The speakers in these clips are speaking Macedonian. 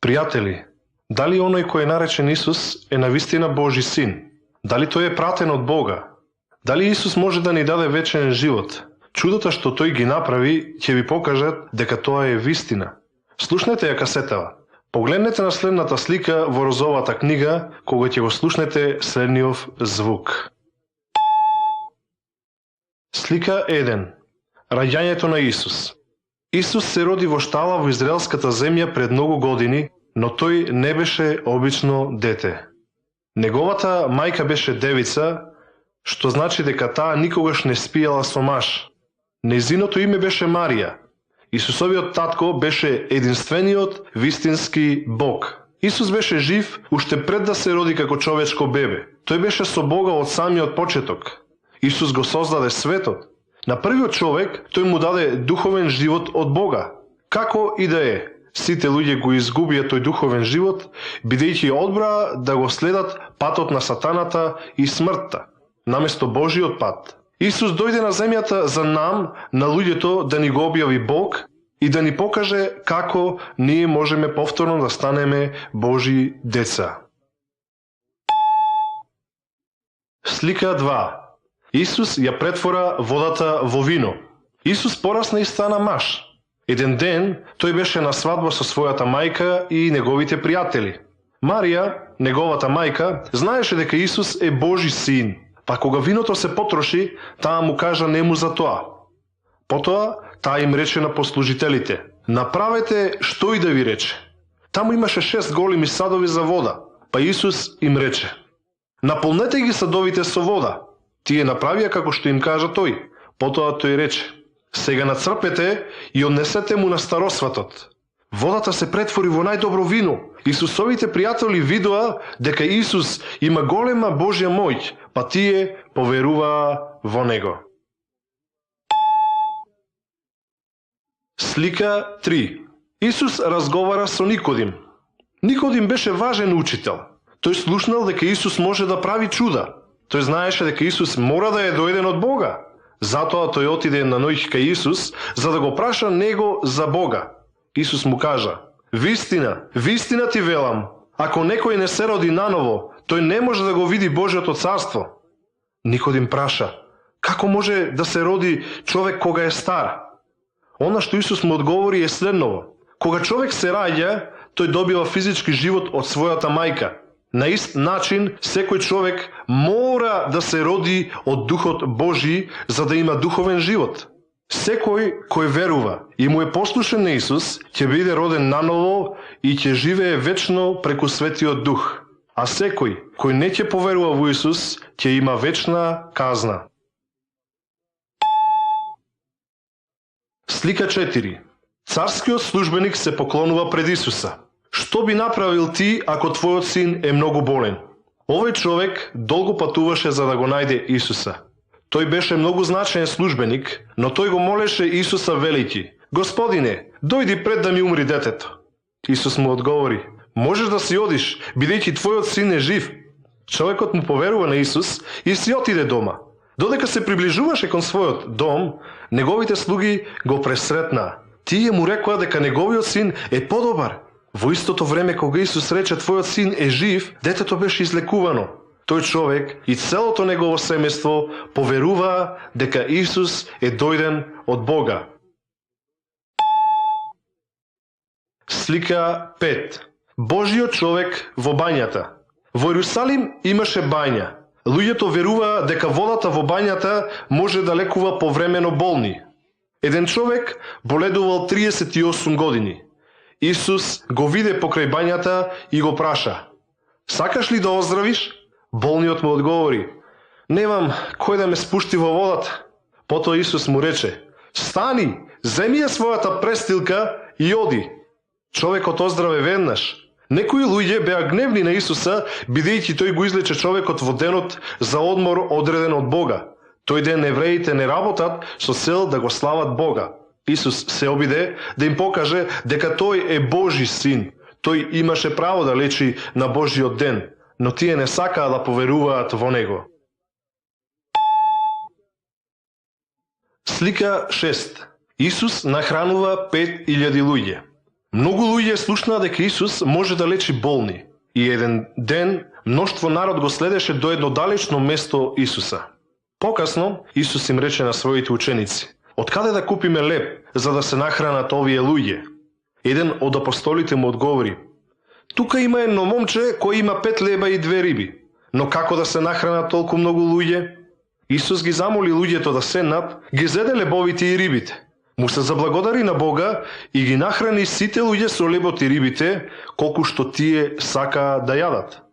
Пријатели, дали оној кој е наречен Исус е навистина Божи син? Дали тој е пратен од Бога? Дали Исус може да ни даде вечен живот? Чудото што тој ги направи ќе ви покажат дека тоа е вистина. Слушнете ја касетава. Погледнете на следната слика во розовата книга кога ќе го слушнете следниот звук. Слика 1. Раѓањето на Исус. Исус се роди во штала во израелската земја пред многу години, но тој не беше обично дете. Неговата мајка беше девица, што значи дека таа никогаш не спиела со маж. Нејзиното име беше Марија. Исусовиот татко беше единствениот вистински Бог. Исус беше жив уште пред да се роди како човечко бебе. Тој беше со Бога од самиот почеток. Исус го создаде светот. На првиот човек тој му даде духовен живот од Бога. Како и да е, сите луѓе го изгубија тој духовен живот, бидејќи одбраа да го следат патот на сатаната и смртта, наместо Божиот пат. Исус дојде на земјата за нам, на луѓето, да ни го објави Бог и да ни покаже како ние можеме повторно да станеме Божи деца. Слика 2. Исус ја претвора водата во вино. Исус порасна и стана маж. Еден ден тој беше на свадба со својата мајка и неговите пријатели. Марија, неговата мајка, знаеше дека Исус е Божи син, па кога виното се потроши, таа му кажа нему за тоа. Потоа таа им рече на послужителите: направете што и да ви рече. Таму имаше 6 големи садови за вода, па Исус им рече: наполнете ги садовите со вода. Тие направија како што им кажа тој. Потоа тој рече: сега нацрпете и однесете му на старосватот. Водата се претвори во најдобро вино. Исусовите пријатели видоа дека Исус има голема Божја моќ, па тие поверуваа во него. Слика 3. Исус разговара со Никодим. Никодим беше важен учител. Тој слушнал дека Исус може да прави чуда. Тој знаеше дека Исус мора да е дојден од Бога. Затоа тој отиде на ноќ кај Исус за да го праша него за Бога. Исус му кажа: вистина, вистина ти велам, ако некој не се роди наново, тој не може да го види Божјото царство. Никодим праша: како може да се роди човек кога е стар? Она што Исус му одговори е следново: кога човек се раѓа, тој добива физички живот од својата мајка. На ист начин, секој човек мора да се роди од Духот Божи за да има духовен живот. Секој кој верува и му е послушен на Исус, ќе биде роден наново и ќе живее вечно преку Светиот Дух. А секој кој не ќе поверува во Исус, ќе има вечна казна. Слика 4. Царскиот службеник се поклонува пред Исуса. Што би направил ти ако твојот син е многу болен? Овој човек долго патуваше за да го најде Исуса. Тој беше многу значаен службеник, но тој го молеше Исуса велики: Господине, дојди пред да ми умри детето. Исус му одговори: можеш да си одиш, бидејќи твојот син е жив. Човекот му поверува на Исус и си отиде дома. Додека се приближуваше кон својот дом, неговите слуги го пресретнаа. Тие му рекоа дека неговиот син е подобар. Во истото време кога Исус рече твојот син е жив, детето беше излекувано. Тој човек и целото негово семејство поверуваа дека Исус е дојден од Бога. Слика 5. Божиот човек во бањата. Во Иерусалим имаше бања. Луѓето веруваа дека водата во бањата може да лекува повремено болни. Еден човек боледувал 38 години. Исус го виде покрај бањата и го праша: сакаш ли да оздравиш? Болниот му одговори: немам кој да ме спушти во водата. Потоа Исус му рече: стани, земи ја својата престилка и оди. Човекот оздраве веднаш. Некои луѓе беа гневни на Исуса, бидејќи тој го излече човекот во денот за одмор одреден од Бога. Тој ден евреите не работат со цел да го слават Бога. Исус се обиде да им покаже дека тој е Божи син. Тој имаше право да лечи на Божиот ден, но тие не сакаа да поверуваат во него. Слика 6. Исус нахранува 5000 луѓе. Многу луѓе слушнаа дека Исус може да лечи болни. И еден ден мноштво народ го следеше до едно далечно место Исуса. Покасно Исус им рече на своите ученици: "Откаде да купиме леб за да се нахранат овие луѓе?" Еден од апостолите му одговори: "Тука има едно момче кој има 5 леба и 2 риби. Но како да се нахранат толку многу луѓе?" Исус ги замоли луѓето да седнат, ги зеде лебовите и рибите. Му се заблагодари на Бога и ги нахрани сите луѓе со лебот и рибите, колку што тие сакаа да јадат.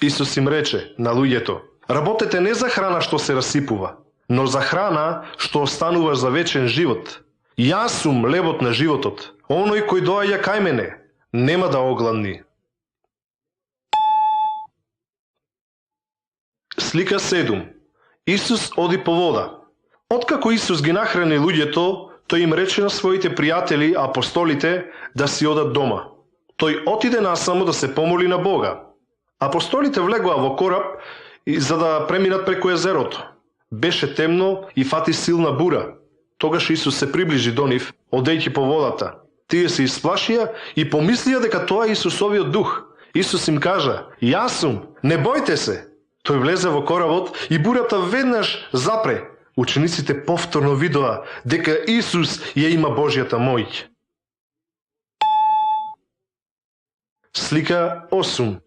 Исус им рече на луѓето: "Работете не за храна што се расипува, но за храна што останува за вечен живот. Јас сум лебот на животот. Оној кој доаѓа кај мене нема да огладни." Слика 7. Исус оди по вода. Откако Исус ги нахрани луѓето, тој им рече на своите пријатели, апостолите, да си одат дома. Тој отиде насамо да се помоли на Бога. Апостолите влегоа во кораб за да преминат преку езерото. Беше темно и фати силна бура. Тогаш Исус се приближи до нив, одејќи по водата. Тие се исплашија и помислија дека тоа е Исусовиот дух. Исус им кажа: "Јас сум, не бојте се." Тој влезе во коработ и бурата веднаш запре. Учениците повторно видоа дека Исус ја има Божјата моќ. Слика 8.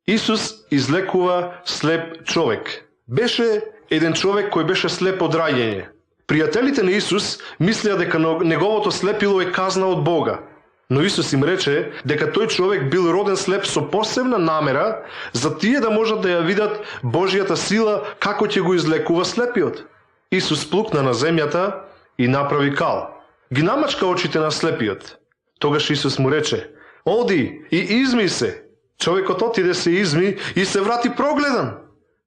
Исус излекува слеп човек. Беше еден човек кој беше слеп од раѓање. Пријателите на Исус мислеа дека неговото слепило е казна од Бога. Но Исус им рече дека тој човек бил роден слеп со посебна намера за тие да можат да ја видат Божјата сила како ќе го излекува слепиот. Исус плукна на земјата и направи кал. Ги намачка очите на слепиот. Тогаш Исус му рече: "Оди и изми се." Човекот отиде се изми и се врати прогледан.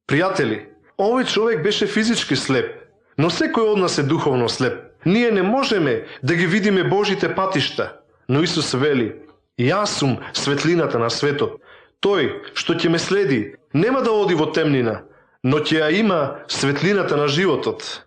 Пријатели, овој човек беше физички слеп, но секој од нас е духовно слеп. Ние не можеме да ги видиме Божите патишта. Но Исус вели: "Јас сум светлината на светот. Тој што ќе ме следи нема да оди во темнина, но ќе ја има светлината на животот."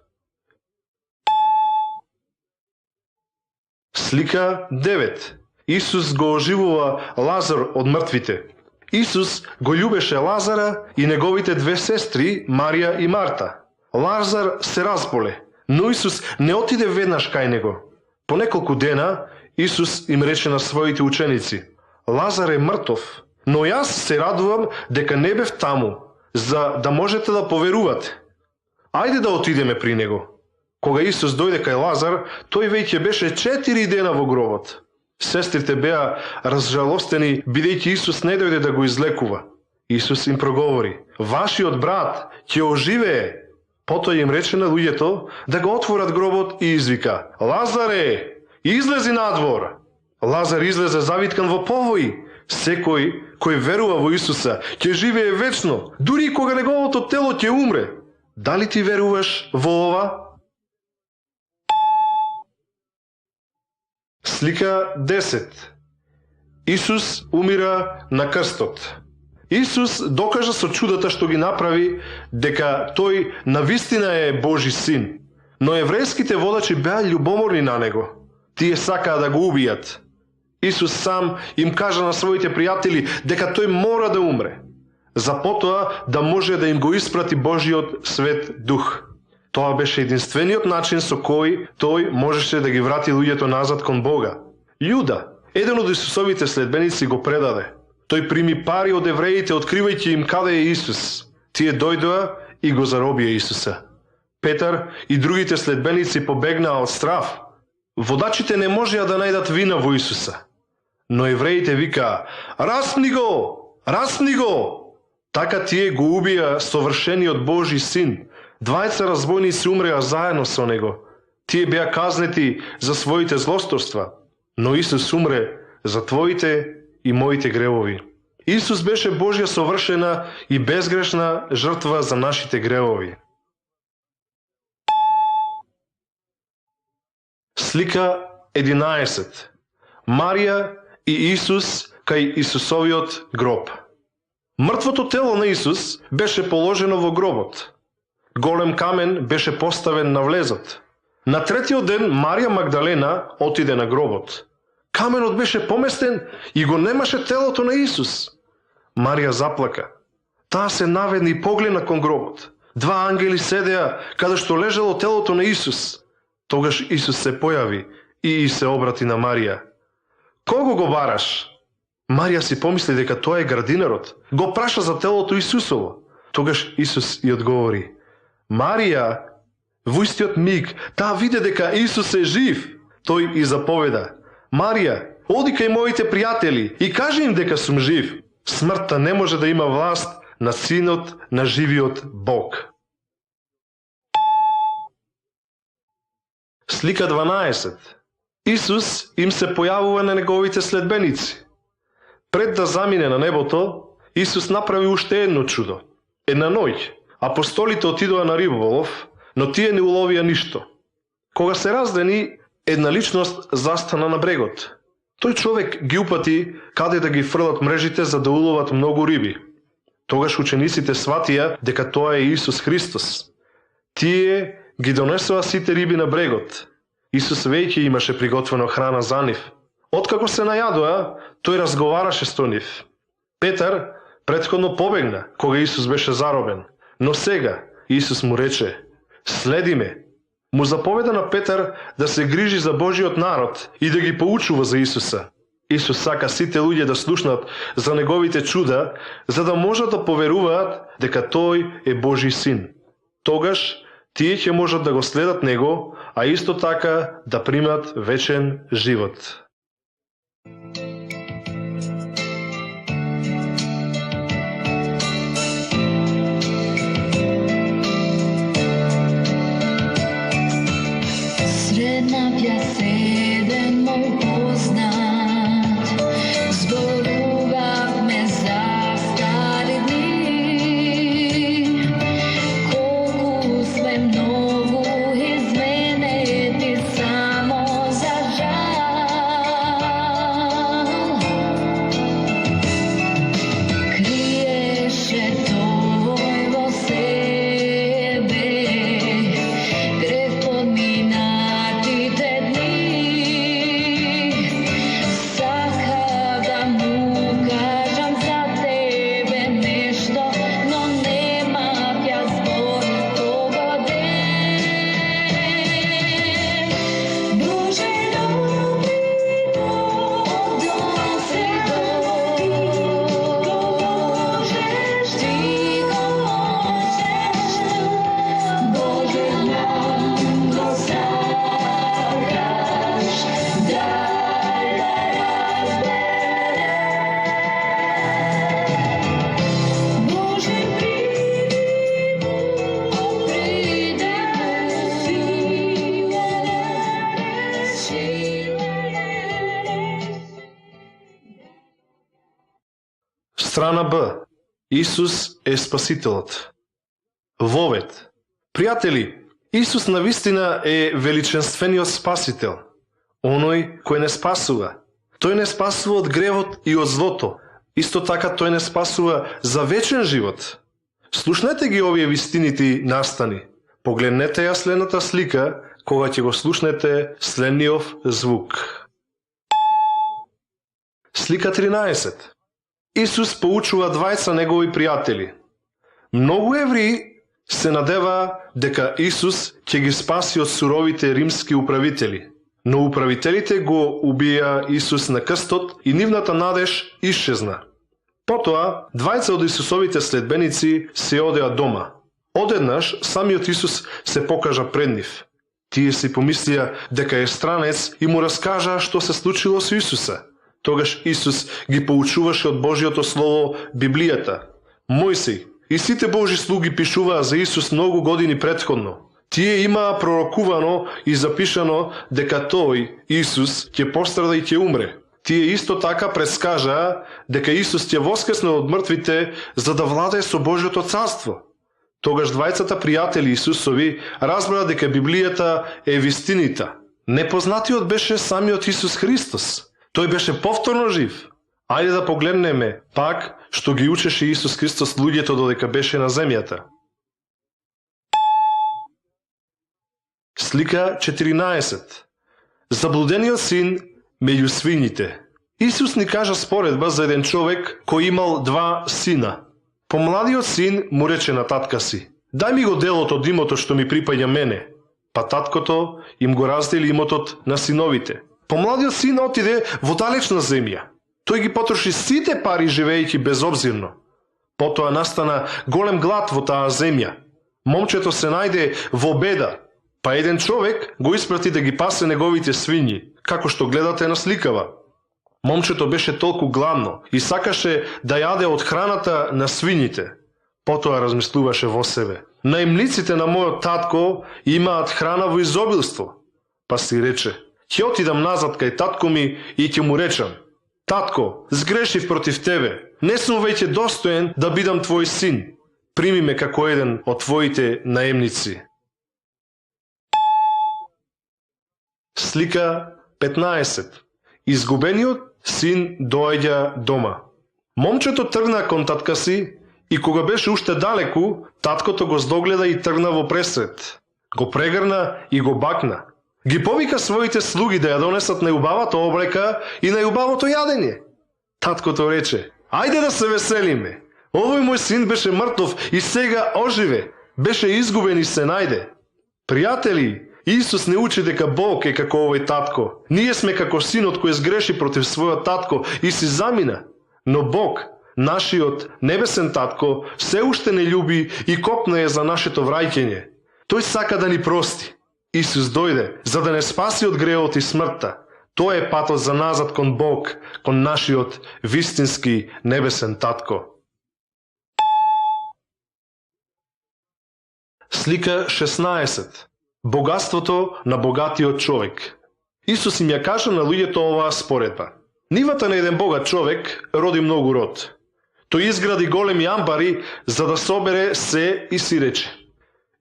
Слика 9. Исус го оживува Лазар од мртвите. Исус го љубеше Лазара и неговите 2 сестри, Марија и Марта. Лазар се разболе, но Исус не отиде веднаш кај него. По неколку дена Исус им рече на своите ученици: "Лазар е мртов, но јас се радувам дека не бев таму, за да можете да поверувате. Ајде да отидеме при него." Кога Исус дојде кај Лазар, тој веќе беше 4 дена во гробот. Сестрите беа разжалостени, бидејќи Исус не дојде да го излекува. Исус им проговори: "Вашиот брат ќе оживее." Потоа им рече на луѓето да го отворат гробот и извика: "Лазаре, излези надвор." Лазар излезе завиткан во повои. Секој кој верува во Исуса ќе живее вечно, дури и кога неговото тело ќе умре. Дали ти веруваш во ова? Слика 10. Исус умира на крстот. Исус докажа со чудата што ги направи дека тој навистина е Божи син. Но еврејските водачи беа љубоморни на него. Тие сакаа да го убијат. Исус сам им кажа на своите пријатели дека тој мора да умре, за потоа да може да им го испрати Божиот свет дух. Тоа беше единствениот начин со кој тој можеше да ги врати луѓето назад кон Бога. Јуда, еден од Исусовите следбеници, го предаде. Тој прими пари од евреите, откривајќи им каде е Исус. Тие дојдоа и го заробија Исуса. Петар и другите следбеници побегнаа од страв. Водачите не можеа да најдат вина во Исуса. Но евреите викаа: "Распни го! Распни го!" Така тие го убија совршениот Божи син. 20 разбойници умреа заедно со него. Тие беа казнети за своите злосторства, но Исус умре за твоите и моите гревови. Исус беше Божја совршена и безгрешна жртва за нашите гревови. Слика 11. Марија и Исус кај Исусовиот гроб. Мртвото тело на Исус беше положено во гробот. Голем камен беше поставен на влезот. На третиот ден Марија Магдалена отиде на гробот. Каменот беше поместен и го немаше телото на Исус. Марија заплака. Таа се наведни и погледна кон гробот. Два ангели седеа каде што лежало телото на Исус. Тогаш Исус се појави и се обрати на Марија. Кого го бараш? Марија си помисли дека тоа е градинарот. Го праша за телото Исусово. Тогаш Исус и одговори. Марија, во истиот миг, таа виде дека Исус е жив. Тој и заповеда. Марија, оди кај моите пријатели и кажи им дека сум жив. Смртта не може да има власт на Синот на живиот Бог. Слика 12. Исус им се појавува на неговите следбеници. Пред да замине на небото, Исус направи уште едно чудо. Една ноќ, апостолите отидоа на риболов, но тие не уловија ништо. Кога се раздени, една личност застана на брегот. Тој човек ги упати каде да ги фрлат мрежите за да уловат многу риби. Тогаш учениците сватија дека тоа е Исус Христос. Тие ги донесоа сите риби на брегот. Исус веќе имаше приготвено храна за нив. Откако се најадоа, тој разговараше со нив. Петар претходно побегна кога Исус беше заробен, но сега Исус му рече: "Следи ме." Му заповеда на Петар да се грижи за Божиот народ и да ги поучува за Исуса. Исус сака сите луѓе да слушнат за неговите чуда, за да можат да поверуваат дека тој е Божи син. Тогаш тие ќе можат да го следат него, а исто така да примат вечен живот. Страна Б. Исус е Спасителот. Вовет. Пријатели, Исус навистина е величенствениот Спасител. Оној кој не спасува. Тој не спасува од гревот и од злото. Исто така тој не спасува за вечен живот. Слушнете ги овие вистините настани. Погледнете ја следната слика, кога ќе го слушнете следниот звук. Слика 13. Исус поучува двајца негови пријатели. Многу евреи се надева дека Исус ќе ги спаси од суровите римски управители, но управителите го убија Исус на крстот и нивната надеж исчезна. Потоа, двајца од Исусовите следбеници се одеа дома. Одеднаш, самиот Исус се покажа пред нив. Тие си помислија дека е странец и му раскажа што се случило со Исуса. Тогаш Исус ги поучуваше од Божиото Слово Библијата. Мојсей и сите Божи слуги пишуваа за Исус многу години претходно. Тие имаа пророкувано и запишано дека тој, Исус, ќе пострада и ќе умре. Тие исто така предскажаа дека Исус ќе воскресне од мртвите за да владее со Божиото царство. Тогаш двајцата пријатели Исусови разбраа дека Библијата е вистинита. Непознатиот беше самиот Исус Христос. Тој беше повторно жив. Ајде да погледнеме пак што ги учеше Исус Христос луѓето додека беше на земјата. Слика 14. Заблудениот син меѓу свињите. Исус ни кажа споредба за еден човек кој имал 2 сина. Помладиот син му рече на татка си: "Дај ми го делот од имотот што ми припаѓа мене." Па таткото им го раздели имотот на синовите. Помладиот син отиде во далечна земја. Тој ги потроши сите пари живеејќи безобзирно. Потоа настана голем глад во таа земја. Момчето се најде во беда, па еден човек го испрати да ги пасе неговите свињи, како што гледате на сликава. Момчето беше толку гладно и сакаше да јаде од храната на свињите. Потоа размислуваше во себе: "Наемниците на мојот татко имаат храна во изобилство." Па си рече: "Ќе отидам назад кај татко ми и ќе му речам: Татко, сгрешив против тебе. Не сум веќе достоен да бидам твој син. Прими ме како еден од твоите наемници." Слика 15. Изгубениот син доаѓа дома. Момчето тргна кон татка си и кога беше уште далеку, таткото го здогледа и тргна во пресред. Го прегрна и го бакна. Ги повика своите слуги да ја донесат најубавата облека и најубавото јадење. Таткото рече: "Ајде да се веселиме. Овој мој син беше мртов и сега оживе. Беше изгубен и се најде." Пријатели, Исус не учи дека Бог е како овој татко. Ние сме како синот кој сгреши против својот татко и си замина. Но Бог, нашиот небесен татко, се уште не љуби и копна е за нашето враќање. Тој сака да ни прости. Исус дојде за да не спаси од греот и смртта. Тоа е патот за назад кон Бог, кон нашиот вистински небесен татко. Слика 16. Богатството на богатиот човек. Исус им ја кажа на луѓето оваа споредба. Нивата на еден богат човек роди многу род. Тој изгради големи амбари за да собере се и си рече: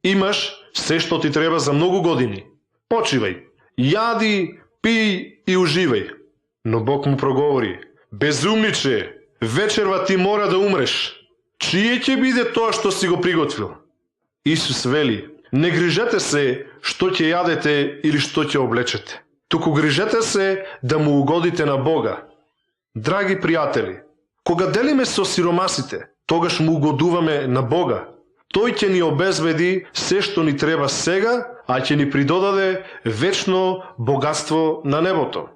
"Имаш се што ти треба за многу години. Почивај, јади, пиј и уживај." Но Бог му проговори: "Безумниче, вечерва ти мора да умреш. Чие ќе биде тоа што си го приготвил?" Исус вели: "Не грижете се што ќе јадете или што ќе облечете. Туку грижете се да му угодите на Бога." Драги пријатели, кога делиме со сиромасите, тогаш му угодуваме на Бога. Тој ќе ни обезбеди се што ни треба сега, а ќе ни придодаде вечно богатство на небото.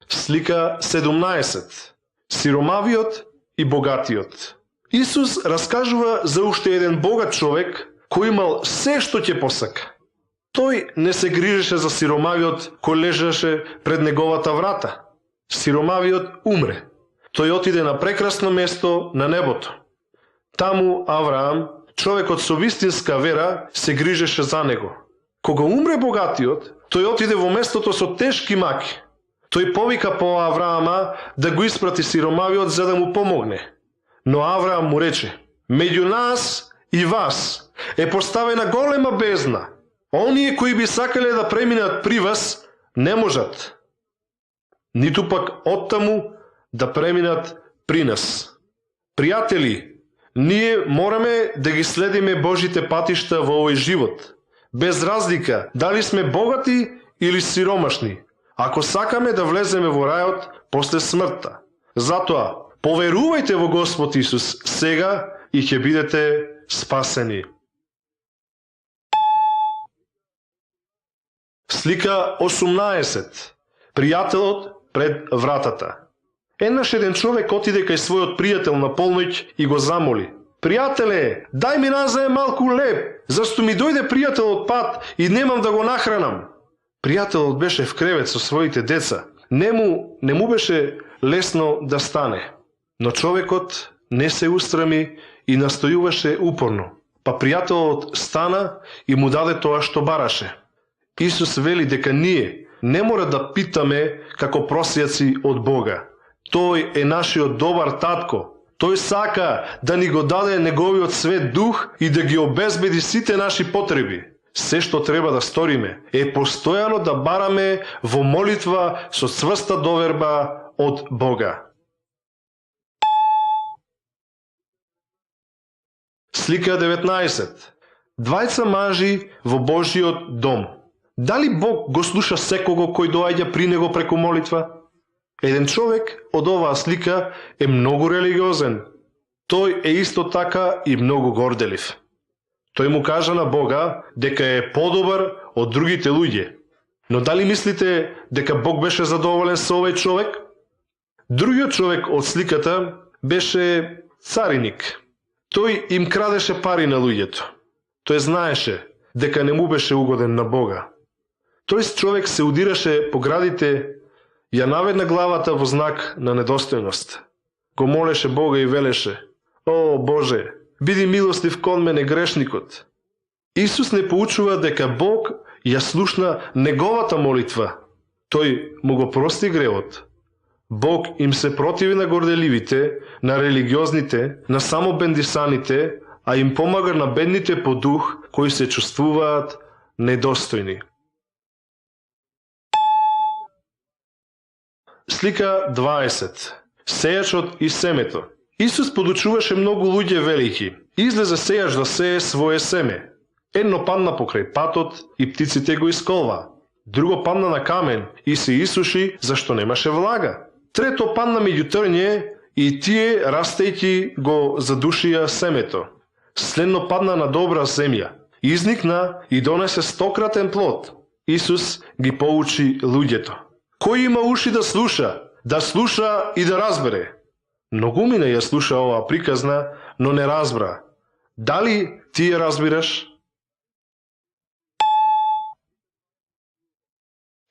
Слика 17. Сиромавиот и богатиот. Исус раскажува за уште еден богат човек кој имал се што ќе посака. Тој не се грижеше за сиромавиот кој лежеше пред неговата врата. Сиромавиот умре. Тој отиде на прекрасно место на небото. Таму Авраам, човекот со вистинска вера, се грижеше за него. Кога умре богатиот, тој отиде во местото со тешки маки. Тој повика по Авраама да го испрати сиромавиот за да му помогне. Но Авраам му рече: "Меѓу нас и вас е поставена голема бездна. Оние кои би сакале да преминат при вас, не можат. Ниту пак оттаму да преминат при нас." Пријатели, ние мораме да ги следиме Божите патишта во овој живот, без разлика дали сме богати или сиромашни, ако сакаме да влеземе во рајот после смртта. Затоа, поверувајте во Господ Исус сега и ќе бидете спасени. Слика 18. Пријателот пред вратата. Еднаш еден човек отиде кај својот пријател на полноќ и го замоли: "Пријателе, дај ми назаем малку леб, зашто ми дојде пријател од пат и немам да го нахранам." Пријателот беше в кревет со своите деца. Не му беше лесно да стане. Но човекот не се устрами и настојуваше упорно. Па пријателот стана и му даде тоа што бараше. Исус вели дека ние не мора да питаме како просијаци од Бога. Тој е нашиот добар татко. Тој сака да ни го даде неговиот свет дух и да ги обезбеди сите наши потреби. Се што треба да сториме е постојано да бараме во молитва со цврста доверба од Бога. Слика 19. Двајца мажи во Божиот дом. Дали Бог го слуша секого кој доаѓа при него преку молитва? Еден човек од оваа слика е многу религиозен. Тој е исто така и многу горделив. Тој му кажа на Бога дека е подобар од другите луѓе. Но дали мислите дека Бог беше задоволен со овој човек? Другиот човек од сликата беше цариник. Тој им крадеше пари на луѓето. Тој знаеше дека не му беше угоден на Бога. Тој човек се удираше по градите, ја наведна главата во знак на недостојност. Го молеше Бога и велеше: "О, Боже, биди милостив кон мене грешникот." Исус не поучува дека Бог ја слушна неговата молитва. Тој му го прости гревот. Бог им се противи на горделивите, на религиозните, на самобендисаните, а им помага на бедните по дух, кои се чувствуваат недостојни. Слика 20. Сејачот и семето. Исус подучуваше многу луѓе велики. Излезе сејач да сее свое семе. Едно падна покрај патот и птиците го исколва. Друго падна на камен и се исуши зашто немаше влага. Трето падна меѓу трње и тие растејќи го задушија семето. Следно падна на добра земја. Изникна и донесе стократен плод. Исус ги поучи луѓето. Кој има уши да слуша и да разбере. Многумина ја слуша оваа приказна, но не разбра. Дали ти ја разбираш?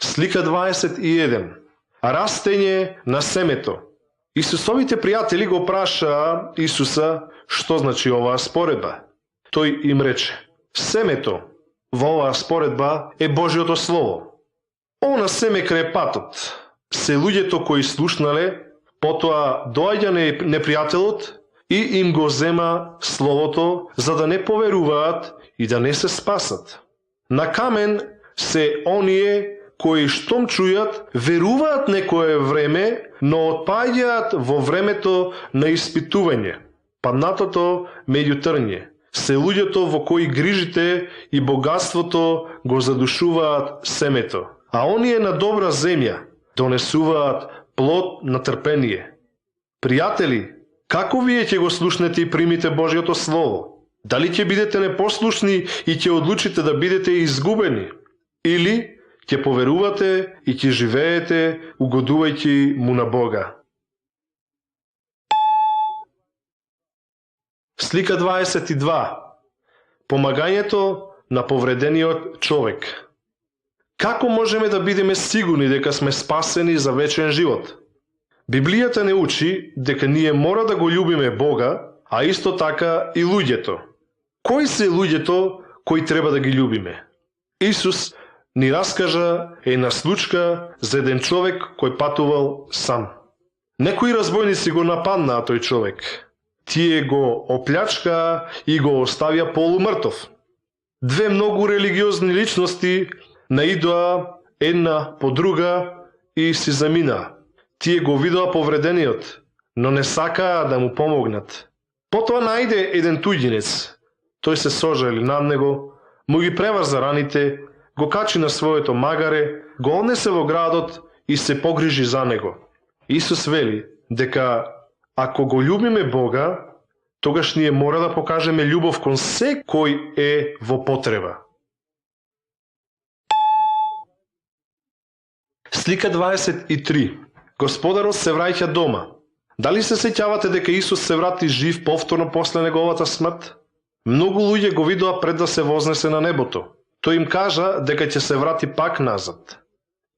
Слика 21. Растење на семето. Исусовите пријатели го прашаа Исуса што значи оваа споредба. Тој им рече: семето во оваа споредба е Божјото Слово. Она семе крај патот се луѓето кои слушнале, потоа доаѓа непријателот и им го зема Словото за да не поверуваат и да не се спасат. На камен се оние кои штом чујат, веруваат некое време, но отпаѓаат во времето на испитување. Паднатото меѓу трње се луѓето во кои грижите и богатството го задушуваат семето, а оние на добра земја донесуваат плод на трпение. Пријатели, како вие ќе го слушнете и примите Божјото Слово? Дали ќе бидете непослушни и ќе одлучите да бидете изгубени? Или ќе поверувате и ќе живеете угодувајќи му на Бога? Слика 22. Помагањето на повредениот човек. Како можеме да бидеме сигурни дека сме спасени за вечен живот? Библијата не учи дека ние мора да го љубиме Бога, а исто така и луѓето. Кои се луѓето кои треба да ги љубиме? Исус ни раскажа една случка за еден човек кој патувал сам. Некои разбойници го нападнаа тој човек. Тие го оплячкаа и го оставија полумртов. Две многу религиозни личности наидоа една по друга и си заминаа. Тие го видоа повредениот, но не сакаа да му помогнат. Потоа најде еден туѓинец. Тој се сожали над него, му ги преврза раните, го качи на своето магаре, го однесе во градот и се погрижи за него. Исус вели дека ако го љубиме Бога, тогаш ние мора да покажеме љубов кон секој е во потреба. Слика 23. Господарот се враќа дома. Дали се сеќавате дека Исус се врати жив повторно после неговата смрт? Многу луѓе го видоа пред да се вознесе на небото. Тој им кажа дека ќе се врати пак назад.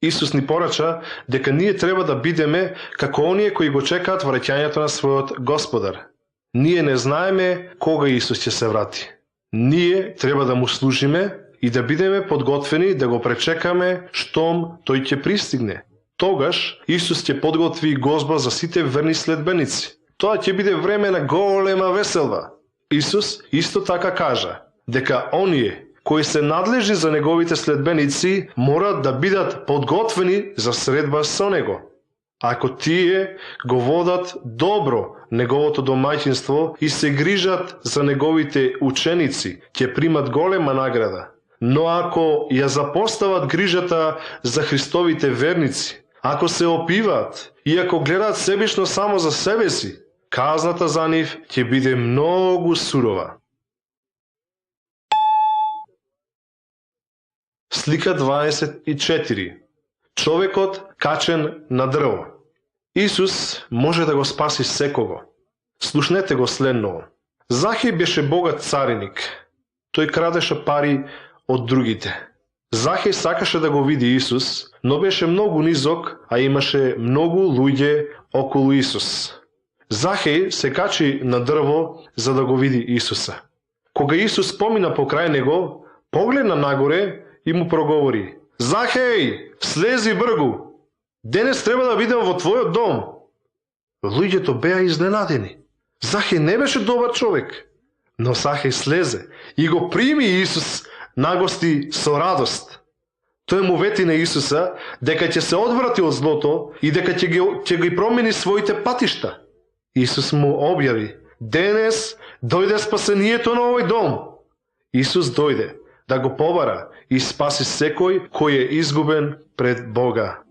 Исус ни порача дека ние треба да бидеме како оние кои го чекаат враќањето на својот Господар. Ние не знаеме кога Исус ќе се врати. Ние треба да му служиме и да бидеме подготвени да го пречекаме штом тој ќе пристигне. Тогаш Исус ќе подготви гозба за сите верни следбеници. Тоа ќе биде време на голема веселба. Исус исто така кажа дека оние кои се надлежни за неговите следбеници морат да бидат подготвени за средба со него. Ако тие го водат добро неговото домаќинство и се грижат за неговите ученици, ќе примат голема награда. Но ако ја запостават грижата за Христовите верници, ако се опиваат и ако гледаат себично само за себе си, казната за нив ќе биде многу сурова. Слика 24. Човекот качен на дрво. Исус може да го спаси секого. Слушнете го следново. Захеј беше богат цариник. Тој крадеше пари од другите. Захеј сакаше да го види Исус, но беше многу низок, а имаше многу луѓе околу Исус. Захеј се качи на дрво за да го види Исуса. Кога Исус помина покрај него, погледна нагоре и му проговори: Захеј, слези бргу! Денес треба да видам во твојот дом. Луѓето беа изненадени. Захеј не беше добар човек, но Захеј слезе и го прими Исус на гости со радост. Тој му вети на Исуса дека ќе се одврати од злото и дека ќе ги промени своите патишта. Исус му објави: денес дојде спасението на овој дом. Исус дојде да го побара и спаси секој кој е изгубен пред Бога.